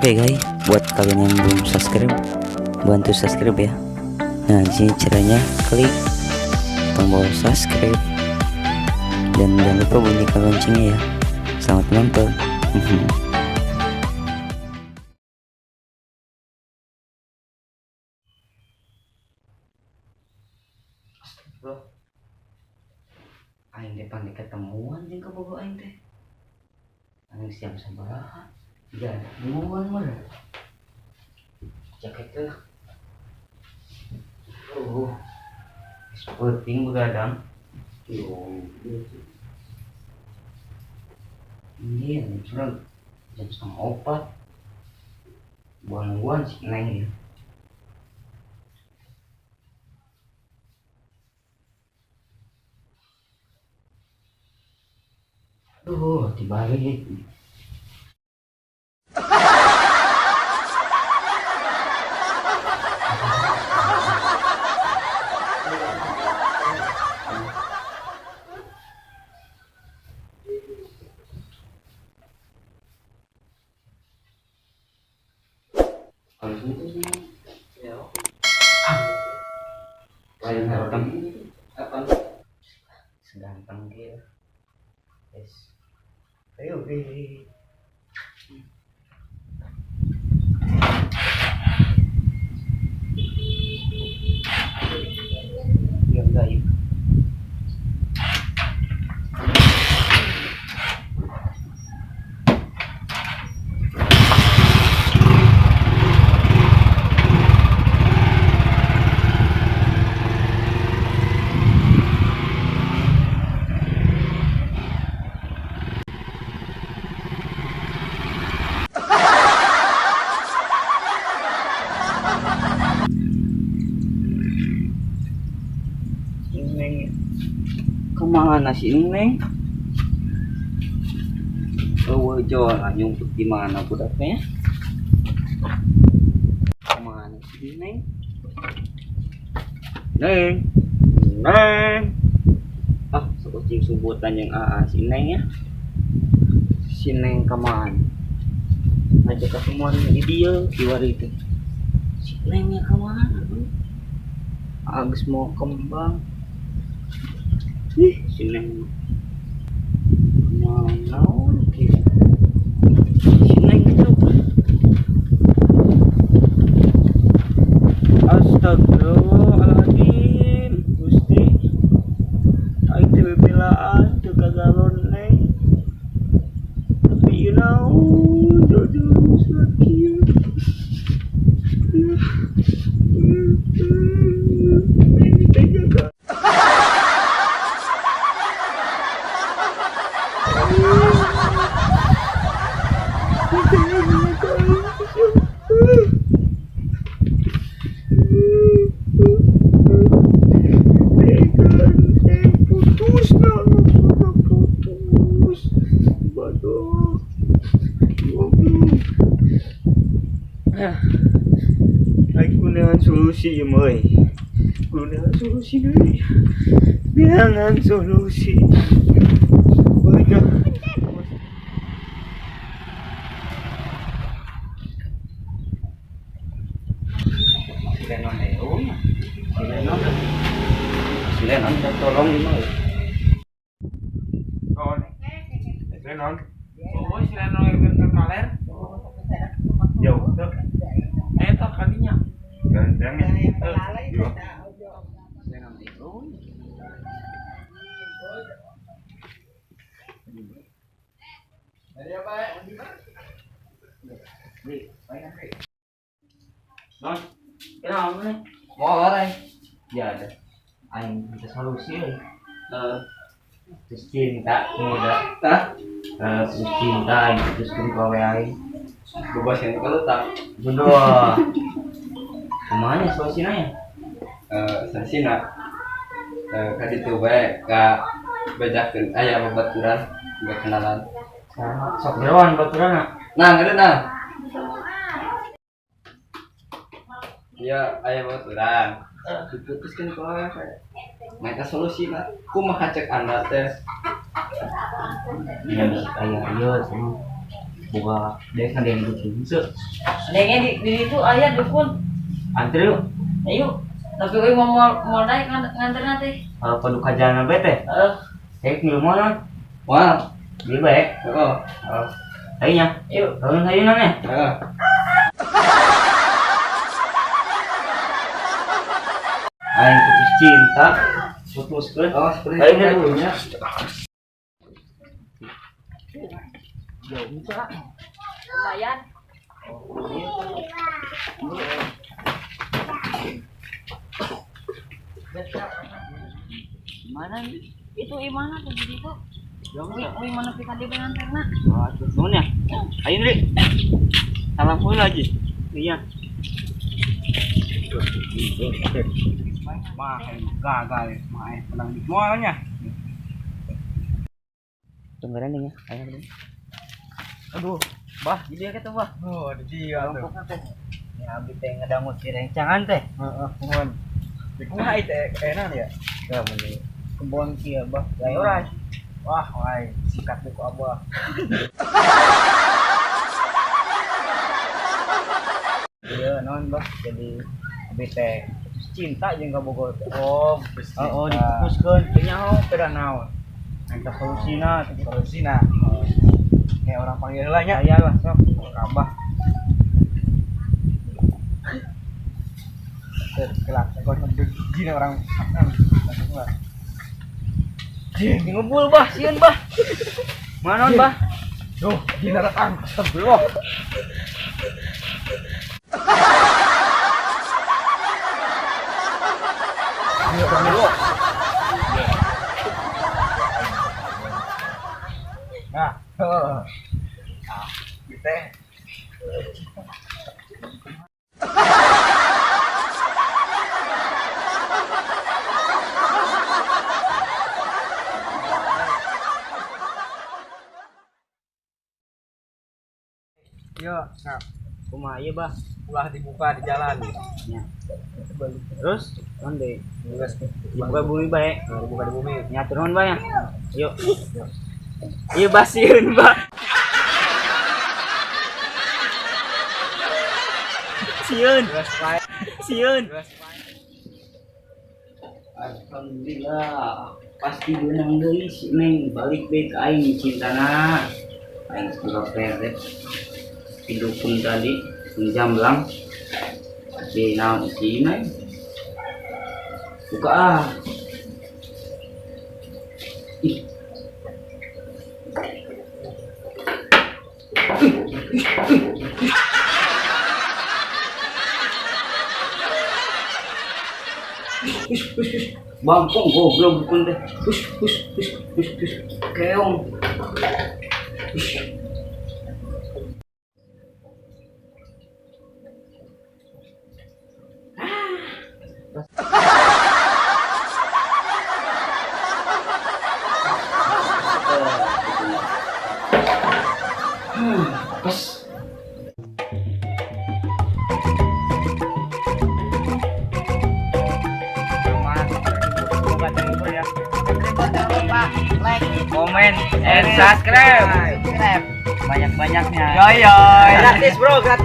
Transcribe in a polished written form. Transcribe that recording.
Oke guys, buat kalian yang belum subscribe, bantu subscribe ya. Nah, di sini caranya klik tombol subscribe dan jangan lupa bunyikan loncengnya ya. Selamat menonton. Bro, aing depan ketemuan jeung kebogo aing teh. Aing siap sabaraha? Ya, duluan mah. Jaket teh. Seperti begadang. Iya, curang jam 3:30. Buan-buan si Neng ya. Aduh, dibalik. Kalau gitu sih, ya. Lain harapan apa? Seganteng dia. Yes. Ayo, ya enggak ya. Neng, kemana sih Neng? Oh, jual nyumput di mana budaknya? Kemana sih Neng? Neng, Neng. Ah, sekucing subutan yang si Neng ya. Si Neng kemana? Ajak ketemuan di dia di wari itu. Si Nengnya kemana? Agus mau kembang. Si Neng mana? Si Neng itu. Astagfirullahaladzim, Gusti. Aing teh bebelaan teu kagalon Neng. Tapi you know, jodoh sakit. Ini tega kan? Putus na, putus. Baduh. Ay, kunahan solusi ya moy. Kunahan solusi deh. Bilangan solusi. Baca. Silenon tolong di moy. Oh, Silenon. Oh, Silenon yang kaler. Jauh tuh. Eta kalinya. Gandang ya. Yo. Silenon itu. Dari apa ya? Non, kenapa nih? Mau apa? Ya ada. Aing bisa solusi ya. Terus cinta muda, terus cinta aing terus kumpawe aing. Bebas yang kalau tak. Berdua. Kemana solusinya ya? Sasina. Kadi tuh bae ka bejakeun aya babaturan buat kenalan. Sok jerawan baturan. Nah, ada nah. Ya, aya babaturan. Diputuskan ku aya. Mereka solusi lah. Kumaha cek Anda teh? Ya bisa kayak ieu semua. Buka dek ada yang dukun se. Adanya di itu ayah dukun. Antri yuk. Ayo. Tapi gue mau naik nganter nanti. Padu kajana bete. Kayak ngilu mana? Wah, Dia baik. oh, Ayonya. Yuk. Kalian ayo nanya. Ayo putus cinta. Putuskan. oh seperti Ayo itu nih. dulunya. Lumayan. Mana nih? Itu gimana tuh jadi tuh? Ui mana kita di pengantarna? Nuhun ya. Ayo nih. Salam heula aja. Iya. Mah gagal mah pedang di moalnya. Tungguan nih ya. Ayo nih. Aduh, bah, jadi kata bah. Oh, di dia tuh. Ya abdi teh ngedangut si rencangan teh. Heeh, mohon. Kumaha teh enak ya? Ya mending kebon kieu bah. Ayo ras. Wah, wai, sikat buku abah. Iya, non bah. Jadi abdi teh putus cinta jeung ka Bogor teh. Oh, Dipupuskeun teh nyaho peda naon. Anta solusina, Solusinya. Kayak orang panggil heula nya. saya lah sok kabah. Kelak, kau sampai gini orang akan. Ngumpul bah, sieun bah. Manon bah. Duh, gini datang. Astagfirullah. Astagfirullah. Nah, kita Yo, nah, kumaha ieu bah? ulah dibuka di jalan. Nya. Terus onde dibuka bumi bae. Dibuka di bumi. Nya turun bah ya. Yuk. Ieu bah sieun bah. Sieun. Sieun. Alhamdulillah. Pasti beunang deui si Neng balik deui ka aing cintana. Aing sudah peret. Didukung tadi jamblang di naon si Neng. Buka ah. Ih. Bangkong goblok dukun teh. Keong. Pas. Komen and subscribe. Banyak-banyaknya. Gratis bro, gratis.